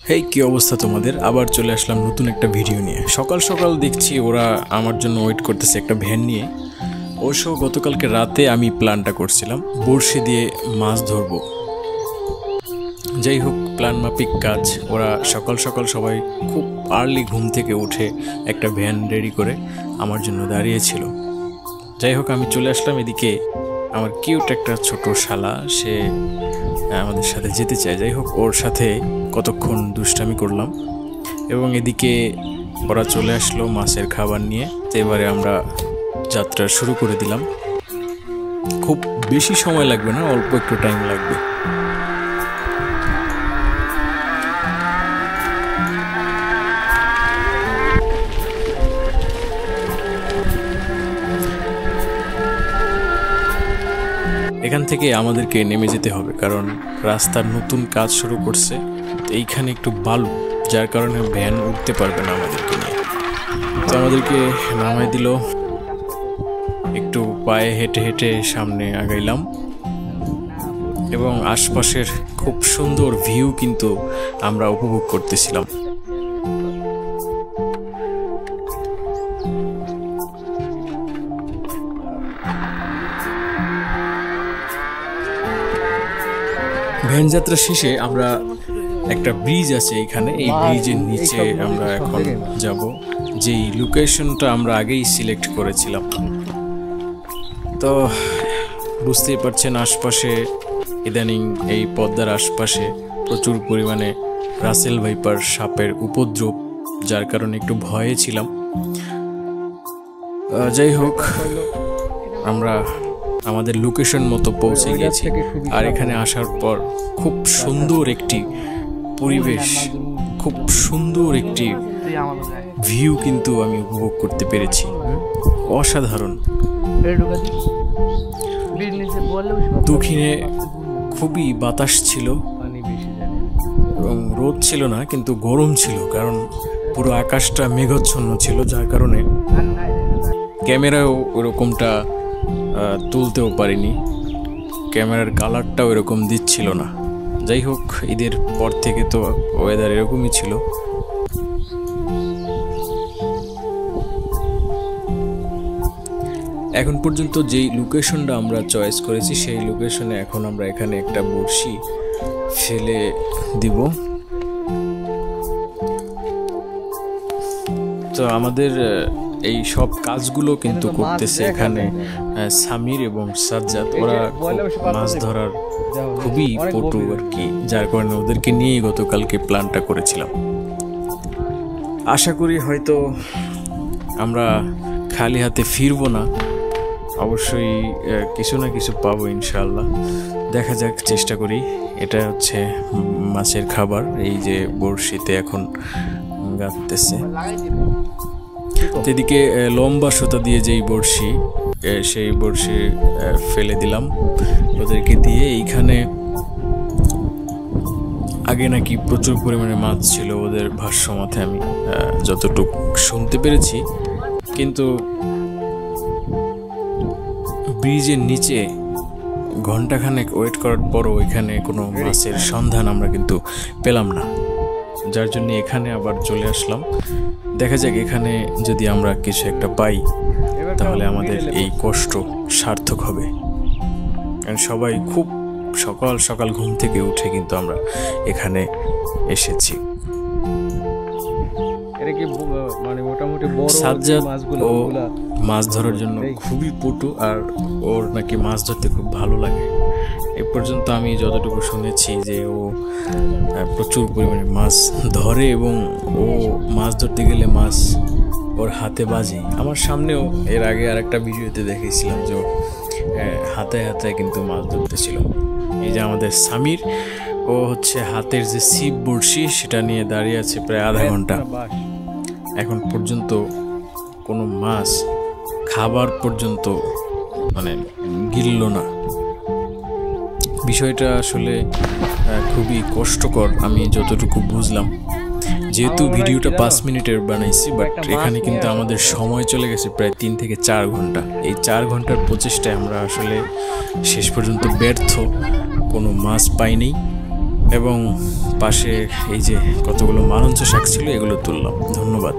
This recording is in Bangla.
হেই কি অবস্থা তোমাদের? আবার চলে আসলাম নতুন একটা ভিডিও নিয়ে। সকাল সকাল দেখছি ওরা আমার জন্য ওয়েট করতেছে একটা ভ্যান নিয়ে। অবশ্য গতকালকে রাতে আমি প্ল্যানটা করছিলাম বড়শি দিয়ে মাছ ধরবো। যাই হোক, প্ল্যান মাফিক কাজ। ওরা সকাল সকাল সবাই খুব আর্লি ঘুম থেকে উঠে একটা ভ্যান রেডি করে আমার জন্য দাঁড়িয়েছিল। যাই হোক, আমি চলে আসলাম এদিকে। আমার কিউট একটা ছোট শালা, সে আমাদের সাথে যেতে চায়। যাই হোক, ওর সাথে কতক্ষণ দুষ্টামি করলাম এবং এদিকে ওরা চলে আসলো মাছের খাবার নিয়ে। তো এবারে আমরা যাত্রা শুরু করে দিলাম। খুব বেশি সময় লাগবে না, অল্প একটু টাইম লাগবে। এখান থেকে আমাদেরকে নেমে যেতে হবে, কারণ রাস্তার নতুন কাজ শুরু করছে। এইখানে একটু বালু, যার কারণে ভ্যান উঠতে পারবে না আমাদেরকে নিয়ে। তো আমাদেরকে নামাই দিল। একটু পায়ে হেঁটে হেঁটে সামনে আগাইলাম এবং আশপাশের খুব সুন্দর ভিউ কিন্তু আমরা উপভোগ করতেছিলাম। ভ্যান যাত্রা শেষে আমরা একটা ব্রিজ আছে এখানে, এই ব্রিজের নিচে আমরা এখন যাব, যেই লোকেশনটা আমরা আগেই সিলেক্ট করেছিলাম। তো বুঝতেই পারছেন, আশপাশে ইদানিং এই পদ্মার আশপাশে প্রচুর পরিমাণে রাসেল ভাইপার সাপের উপদ্রব, যার কারণে একটু ভয়ে ছিলাম। যাই হোক, আমরা আমাদের লোকেশন মতো পৌঁছে গেছি। আর এখানে আসার পর খুব সুন্দর একটি পরিবেশ, খুব সুন্দর একটি ভিউ কিন্তু আমি উপভোগ করতে পেরেছি। অসাধারণ। দক্ষিণে খুবই বাতাস ছিল এবং রোদ ছিল না, কিন্তু গরম ছিল, কারণ পুরো আকাশটা মেঘাচ্ছন্ন ছিল, যার কারণে ক্যামেরাও ওরকমটা তুলতেও পারিনি। ক্যামেরার কালারটাও এরকম দিচ্ছিল না। যাই হোক, ঈদের পর থেকে তো ওয়েদার এরকমই ছিল। এখন পর্যন্ত যেই লোকেশনটা আমরা চয়েস করেছি, সেই লোকেশনে এখন আমরা এখানে একটা বড়শি ফেলে দিব। তো আমাদের এই সব কাজগুলো কিন্তু করতেছে এখানে সামির এবং সাজ্জাদ। ওরা মাছ ধরার খুবই পটু আর কি, যার কারণে ওদেরকে নিয়ে গতকালকে প্ল্যানটা করেছিলাম। আশা করি হয়তো আমরা খালি হাতে ফিরবো না, অবশ্যই কিছু না কিছু পাবো ইনশাআল্লাহ। দেখা যাক, চেষ্টা করি। এটা হচ্ছে মাছের খাবার, এই যে বড়শিতে এখন গাঁথতেছে। এদিকে লম্বা সুতা দিয়ে যেই বড়শি, সেই বড়শি ফেলে দিলাম ওদেরকে দিয়ে। এইখানে আগে নাকি প্রচুর পরিমাণে মাছ ছিল ওদের ভাষ্য মতে, আমি যতটুকু শুনতে পেরেছি। কিন্তু ব্রিজের নিচে ঘন্টাখানেক ওয়েট করার পরও এখানে কোনো মাছের সন্ধান আমরা কিন্তু পেলাম না, যার জন্য এখানে আবার চলে আসলাম। দেখা যাক, এখানে যদি আমরা কিছু একটা পাই তাহলে আমাদের এই কষ্ট সার্থক হবে। কারণ সবাই খুব সকাল সকাল ঘুম থেকে উঠে কিন্তু আমরা এখানে এসেছি। সাজ্জাদ ও মাছ ধরার জন্য খুবই পটু, আর ওর নাকি মাছ ধরতে খুব ভালো লাগে। এ পর্যন্ত আমি যতটুকু শুনেছি যে ও প্রচুর পরিমাণে মাছ ধরে এবং ও মাছ ধরতে গেলে মাছ ওর হাতে বাজে। আমার সামনেও এর আগে আর একটা ভিডিওতে দেখেছিলাম যে হাতে হাতে কিন্তু মাছ ধরতেছিল। এই যে আমাদের সামির, ও হচ্ছে হাতের যে ছিপ বড়শি সেটা নিয়ে দাঁড়িয়ে আছে প্রায় আধা ঘন্টা। এখন পর্যন্ত কোনো মাছ খাবার পর্যন্ত গিলল না। বিষয়টা আসলে খুবই কষ্টকর, আমি যতটুকু বুঝলাম। যেহেতু ভিডিওটা 5 মিনিটের বানাইছি, বাট এখানে কিন্তু আমাদের সময় চলে গেছে প্রায় 3 থেকে 4 ঘন্টা। এই 4 ঘন্টার প্রচেষ্টায় আমরা আসলে শেষ পর্যন্ত ব্যর্থ, কোনো মাছ পাইনি। এবং পাশে এই যে কতগুলো মালঞ্চ শাক ছিল এগুলো তুললাম। ধন্যবাদ।